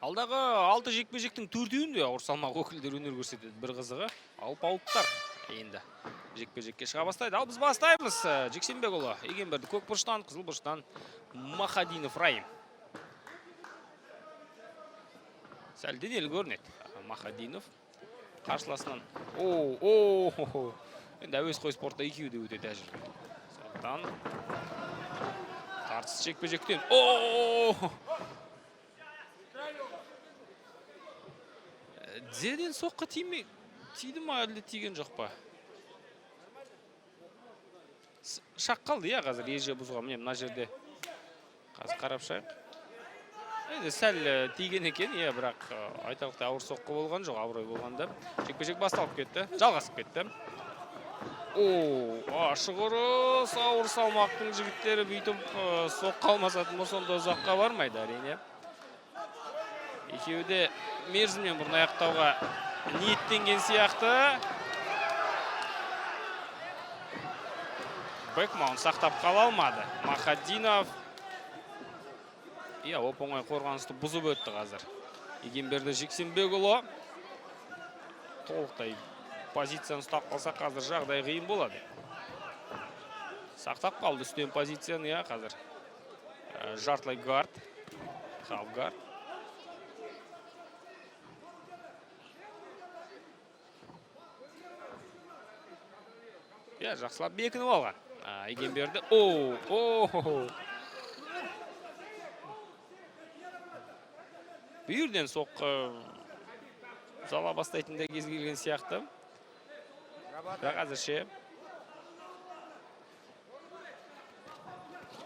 Алдағы 6 жекпе-жектің 4-інде ауыр салмақ өкілдері өнер көрсетеді. Бір қызығы алпауыттар енді жекпе-жекке шыға бастайды. Ал біз бастаймыз. Жексенбекұлы Егенберді көк бұрыштан, қызыл бұрыштан Махадинов Раим. Сәл денелі көрінеді. Махадинов қарсыласынан. Енді әуесқой спортта екеуі де өте тәжірибелі. Сондықтан тартыс жекпе-жектен. Зерден соққа тиді ма, әлде тиген жоқ па? Шақ қалды, я қазір еже бұзға. Міне мына жерде қазір қарап шайық. Енді сәл тиген екен, бірақ айтарлықтай ауыр соққы болған жоқ, абырой болғанда. Жекпе-жек басталып кетті, жалғасып кетті. Ашық ұрыс, ауыр салмақтың жігіттері бүйтіп соққа алмасатын сонда ұзаққа бармайды әрине. Екеуі де мерзімнен бұрын аяқтауға ниеттенген сияқты. Бекмаун сақтап қала алмады. Махадинов оп-оңай қорғанысты бұзып өтті қазір. Егенберді Жексенбекұлы толықтай позицияны ұстап қалса қазір жағдай қиын болады. Сақтап қалды үстен позицияны, қазір жартылай гард, халф гард. Жақсылап бекініп алған. Егенберді. Бүйірден соққы зала бастайтында кез келген сияқты. Бірақ әзірше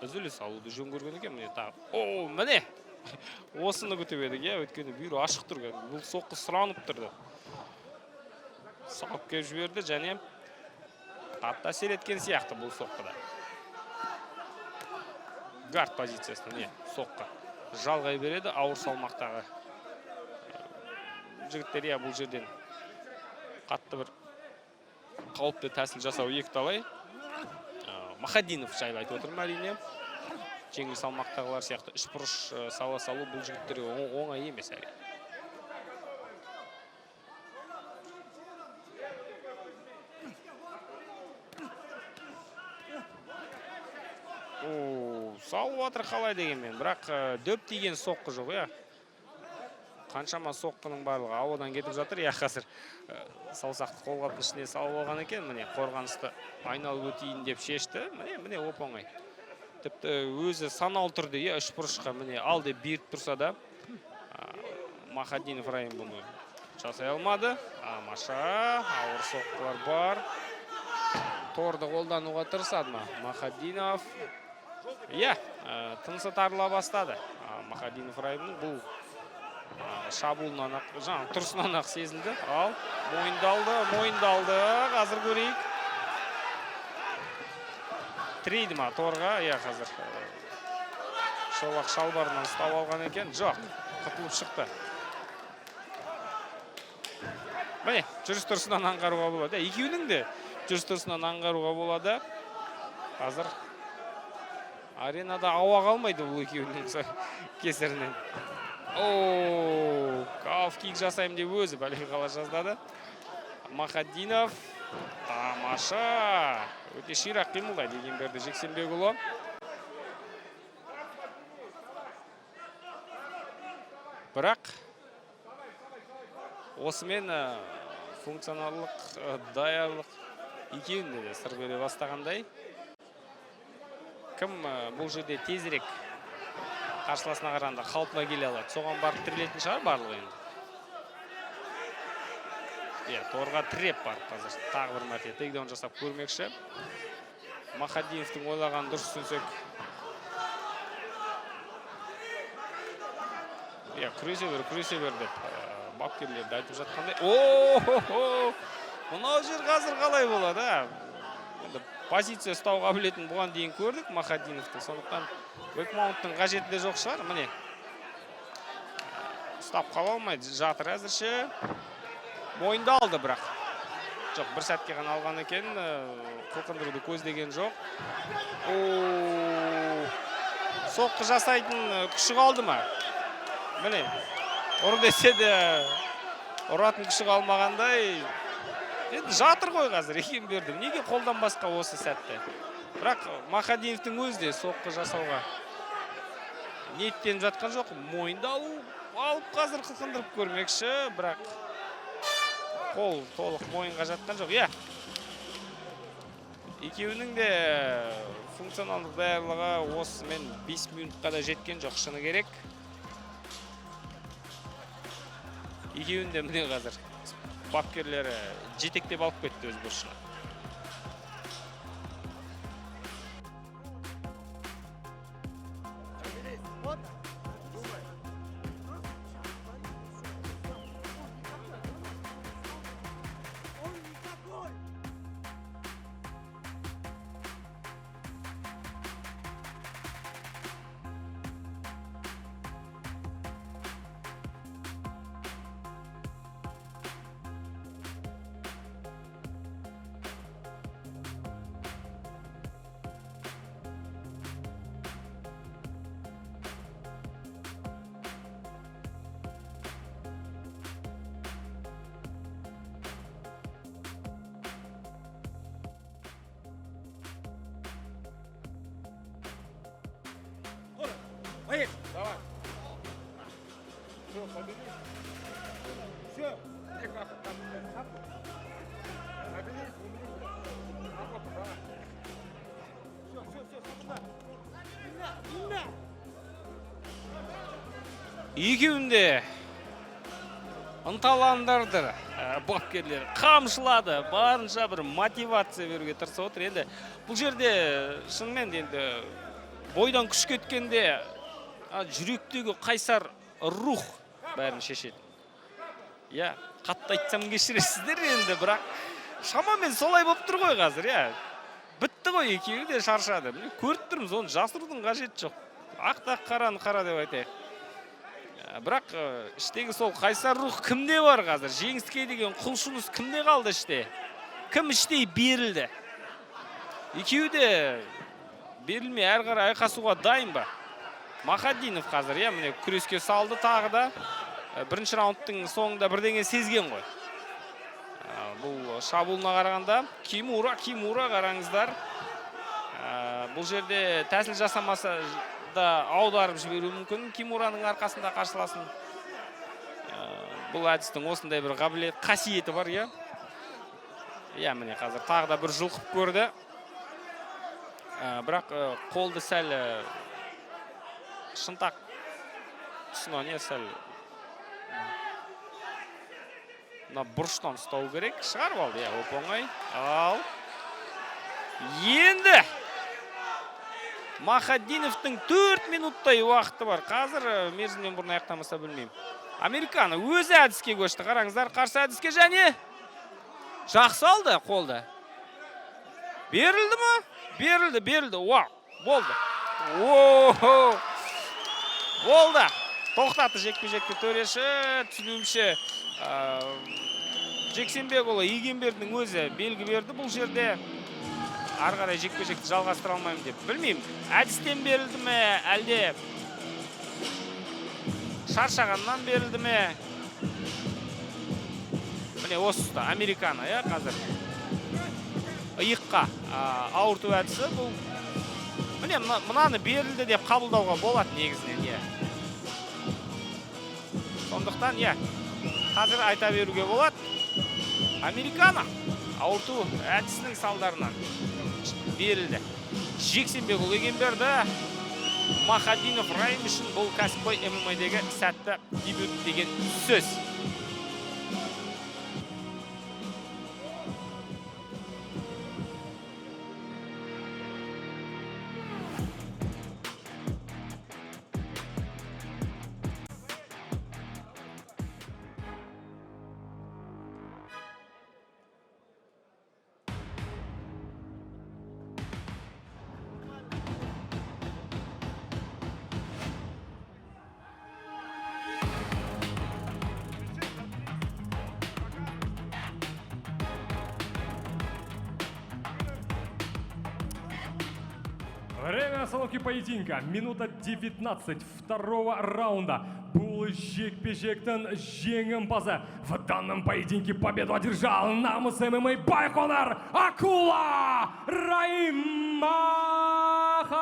үзіліс алуды жөн көрген екен. Міне осыны күтіп едік, өйткені бүйірі ашық тұрған. Бұл соққы сұранып тұрды. Салып кеп жіберді және қатты әсер еткен сияқты бұл соққыда. Гард позициясында соққы жалғай береді. Ауыр салмақтағы жігіттер бұл жерден қатты бір қауіпті тәсіл жасау екіталай. Махадинов жайлы айтып отырмын әрине. Жеңіл салмақтағылар сияқты үш бұрыш сала салу бұл жігіттерге оңай емес әрине. Салып атыр қалай дегенмен, бірақ дөп тиген соққы жоқ, Қаншама соққының барлығы ауадан кетіп жатыр, қазір саусақты қолғаптың ішіне салып алған екен, міне қорғанысты айналып өтейін деп шешті, міне оп-оңай. Тіпті өзі саналы түрде үш бұрышқа міне ал деп беріп тұрса да, Махадинов Раим бұны жасай алмады. Маша, ауыр соққылар бар. Торды қолдануға тырысады ма Махадинов? Тынысы тарыла бастады. Махадинов Раимның бұл шабуылынан, тұрысынан ақ сезілді. Ал, мойындалды. Қазір көрейік. Тірейді ма торға? Қазір шолақ шалбарынан ұстап алған екен. Жоқ, құтылып шықты. Міне, жүріс-тұрысынан аңғаруға болады. Екеуінің де жүріс-тұрысынан аңғаруға болады. Қазір аренада ауа қалмайды бұл екеуінің кесірінен. Калф-кик жасайым деп өзі бәлем қала жаздады. Махадинов. Тамаша. Өте ширақ қимылдайды Егенберді Жексенбекұлы. Бірақ осымен функционалдық, даярлық екеуінде де сыр бере бастағандай. Кім бұл жерде тезірек қарсыласына қарағанда қалпына келе алады, соған барып тірелетін шығар барлығы енді. Торға тіреп бар қазір. Тағы бір мәрте тейкдаун жасап көрмекші. Махадиновтың ойлаған дұрыс түсінсек. Күресе бер деп бапкерлерді айтып жатқандай. Мынау жер қазір қалай болады, позиция ұстауға білетін бұған дейін көрдік Махадиновты. Сондықтан Бекмаунттың қажеті де жоқ шығар. Міне ұстап қала алмайды, жатыр әзірше. Мойындалды бірақ. Жоқ, бір сәтке ғана алған екен, қылқындыруды көздеген жоқ. Соққы жасайтын күші қалды ма? Міне Ұр десе де ұратын күші қалмағандай. Енді жатыр ғой қазір, екем бердім. Неге қолдан басқа осы сәтте? Бірақ Махадиновтың өзі де соққы жасауға ниеттеніп жатқан жоқ. Мойынды алып қазір қылқындырып көрмекші, бірақ қол толық мойынға жатқан жоқ. Иә. Екеуінің де функционалдық даярлығы осымен 5 минутқа да жеткен жоқ, шыны керек. Екеуін де міне қазір бапкерлері жетектеп алып кетті өз бұрышына. Поехали. Давай. Все, победили. Все. Победили. Работа, давай. Все, сюда. Имя. Екеуін де ынталандырды бапкерлер, қамшылады, барынша бір мотивация беруге тырысып отыр. Енді бұл жерде шынымен енді бойдан күш кеткенде жүректегі қайсар рух бәрін шешеді. Иә, қатты айтсам кешіресіздер енді, бірақ шамамен солай болып тұр ғой қазір, иә. Бітті ғой, екеуі де шаршады. Көріп тұрмыз, оны жасырудың қажеті жоқ. Ақтақ қараны қара деп айтайық. Бірақ іштегі сол қайсар рух кімде бар қазір? Жеңіске деген құлшыныс кімде қалды іште? Кім іштей берілді? Екеуі де берілмей әрі қарай айқасуға дайын ба? Махадинов қазір, иә, міне күреске салды тағы да. Бірінші раундтың соңында бірдеңе сезген ғой. Бұл шабуылына қарағанда Кимура қараңыздар. Бұл жерде тәсіл жасамаса да аударып жіберу мүмкін Кимураның арқасында қарсыласын. Бұл әдістің осындай бір қасиеті бар, иә. Иә, міне қазір тағы да бір жұлқып көрді. Бірақ қолды сәл шынтақ тұсынан, не сәл бұрыштан ұстау керек. Шығарып алды, иә, оп-оңай. Ал. Енді Махадиновтың 4 минуттай уақыты бар. Қазір мерзімнен бұрын аяқтамаса білмеймін. Американы өзі әдіске көшті. Қараңыздар, қарсы әдіске және жақсы алды қолды. Берілді ма? Берілді. Вау, болды. Болды. Тоқтаты жекпе-жекті төреші, түсінуімше Жексенбекұлы Егенбердінің өзі белгі берді бұл жерде. Ары қарай жекпе-жекті жалғастыра алмаймын деп. Білмеймін, әдістен берілді ме, әлде шаршағаннан берілді ме? Міне осыста Американы, иә, қазір иыққа ауырту әдісі бұл. Міне мұнаны берілді деп қабылдауға болады негізінен, иә. Сондықтан, иә, қазір айта беруге болады. Американы ауырту әдісінің салдарынан берілді. Жексенбекұлы Егенберді, Махадинов Райым үшін бұл кәсіпқой ММА-дегі сәтті дебют деген сөз. Время остановки поединка. Минута 19 второго раунда. Бұл жекпе-жектің жеңімпазы. В данном поединке победу одержал намыс ММА байқонар Акула Раим Махадида.